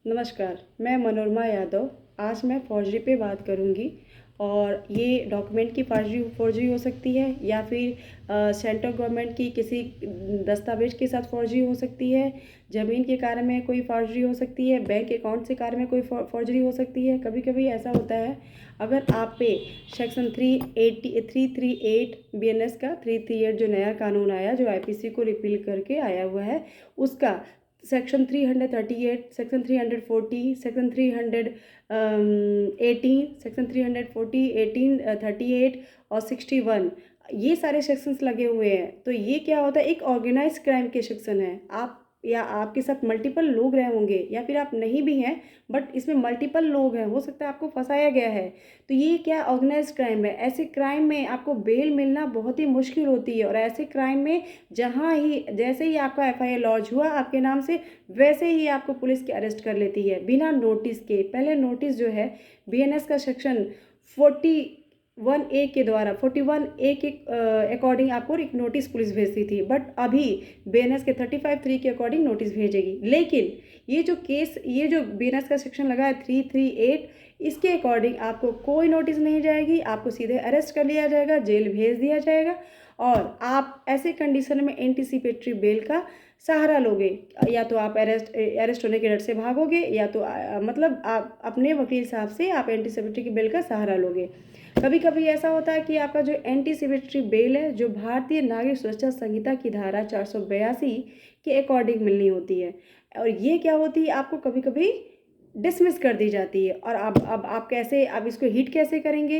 नमस्कार, मैं मनोरमा यादव। आज मैं फ़ॉर्जरी पे बात करूँगी और ये डॉक्यूमेंट की फ़र्ज़ी फ़ॉर्जरी हो सकती है या फिर सेंट्रल गवर्नमेंट की किसी दस्तावेज़ के साथ फ़ॉर्जरी हो सकती है, ज़मीन के कार्य में कोई फ़र्ज़री हो सकती है, बैंक अकाउंट से कार्य में कोई फ़ॉर्जरी हो सकती है। कभी-कभी ऐसा होता है, अगर आप पे सेक्शन 338 बीएनएस का 338 जो नया कानून आया, जो आईपीसी को रिपील करके आया हुआ है, उसका सेक्शन 338, सेक्शन 340, सेक्शन 318, सेक्शन 340, 18, 38 और 61, ये सारे सेक्शंस लगे हुए हैं। तो ये क्या होता है, एक ऑर्गेनाइज क्राइम के सेक्शन है। आप या आपके साथ मल्टीपल लोग रहे होंगे या फिर आप नहीं भी हैं, बट इसमें मल्टीपल लोग हैं, हो सकता है आपको फंसाया गया है। तो ये क्या ऑर्गेनाइज क्राइम है। ऐसे क्राइम में आपको बेल मिलना बहुत ही मुश्किल होती है और ऐसे क्राइम में जैसे ही आपका एफआईआर लॉन्च हुआ आपके नाम से, वैसे ही आपको पुलिस की अरेस्ट कर लेती है बिना नोटिस के। पहले नोटिस जो है बीएनएस का सेक्शन 41A के द्वारा 41A के अकॉर्डिंग आपको एक नोटिस पुलिस भेजती थी, बट अभी बीएनएस के 35(3) के अकॉर्डिंग नोटिस भेजेगी। लेकिन ये जो बीएनएस का सेक्शन लगा है 338, इसके अकॉर्डिंग आपको कोई नोटिस नहीं जाएगी, आपको सीधे अरेस्ट कर लिया जाएगा, जेल भेज दिया जाएगा और आप ऐसे कंडीशन में एंटीसिपेटरी बेल का सहारा लोगे। या तो आप अरेस्ट होने के डर से भागोगे या तो मतलब आप अपने वकील साहब से आप एंटीसिपेटरी बेल का सहारा लोगे। कभी कभी ऐसा होता है कि आपका जो एंटीसिपेटरी बेल है, जो भारतीय नागरिक सुरक्षा संहिता की धारा 482 के अकॉर्डिंग मिलनी होती है, और ये क्या होती है, आपको कभी कभी डिसमिस कर दी जाती है। और अब आप कैसे, आप इसको हिट कैसे करेंगे।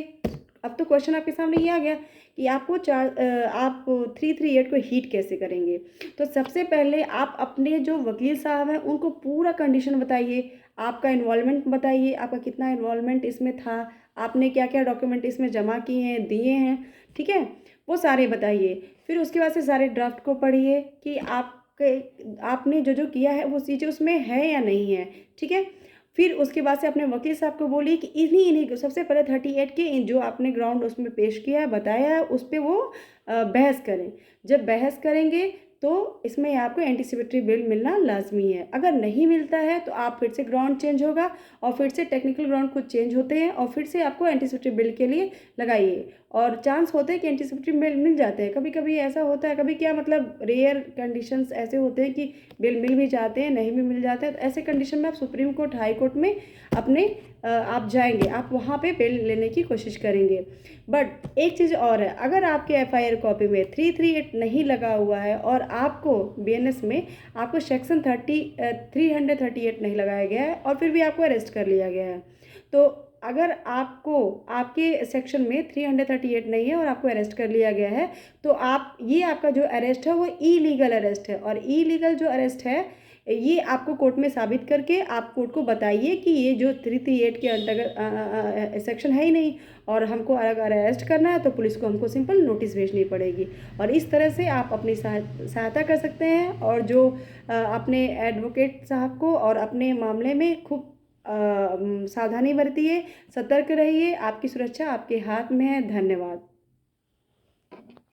अब तो क्वेश्चन आपके सामने ये आ गया कि आप 338 को हीट कैसे करेंगे। तो सबसे पहले आप अपने जो वकील साहब हैं उनको पूरा कंडीशन बताइए, आपका इन्वॉल्वमेंट बताइए, आपका कितना इन्वॉल्वमेंट इसमें था, आपने क्या क्या डॉक्यूमेंट इसमें जमा किए हैं, दिए हैं, ठीक है, वो सारे बताइए। फिर उसके बाद से सारे ड्राफ्ट को पढ़िए कि आपने जो जो किया है वो चीज़ें उसमें है या नहीं है, ठीक है। फिर उसके बाद से अपने वकील साहब को बोलिए कि इन्हीं को सबसे पहले 38 के जो आपने ग्राउंड उसमें पेश किया है, बताया है, उस पर वो बहस करें। जब बहस करेंगे तो इसमें आपको एंटीसिपेटरी बेल मिलना लाजमी है। अगर नहीं मिलता है तो आप फिर से ग्राउंड चेंज होगा और फिर से टेक्निकल ग्राउंड कुछ चेंज होते हैं और फिर से आपको एंटीसिपेटरी बेल के लिए लगाइए और चांस होते हैं कि एंटीसिपेटरी बेल मिल जाते हैं। कभी कभी ऐसा होता है, कभी क्या मतलब रेयर कंडीशंस ऐसे होते हैं कि बेल मिल भी जाते हैं, नहीं भी मिल जाते हैं। तो ऐसे कंडीशन में आप सुप्रीम कोर्ट, हाई कोर्ट में अपने आप जाएंगे, आप वहाँ पे बेल लेने की कोशिश करेंगे। बट एक चीज़ और है, अगर आपके एफआईआर कॉपी में 338 नहीं लगा हुआ है और आपको बीएनएस में आपको सेक्शन 338 नहीं लगाया गया है और फिर भी आपको अरेस्ट कर लिया गया है, तो अगर आपको आपके सेक्शन में 338 नहीं है और आपको अरेस्ट कर लिया गया है, तो आपका जो अरेस्ट है वो इलीगल अरेस्ट है। और इलीगल जो अरेस्ट है, ये आपको कोर्ट में साबित करके आप कोर्ट को बताइए कि ये जो 338 के अंतर्गत सेक्शन है ही नहीं और हमको अगर अरेस्ट करना है तो पुलिस को हमको सिंपल नोटिस भेजनी पड़ेगी। और इस तरह से आप अपनी सहायता कर सकते हैं और जो अपने एडवोकेट साहब को और अपने मामले में खूब सावधानी बरतिए, सतर्क रहिए। आपकी सुरक्षा आपके हाथ में है। धन्यवाद।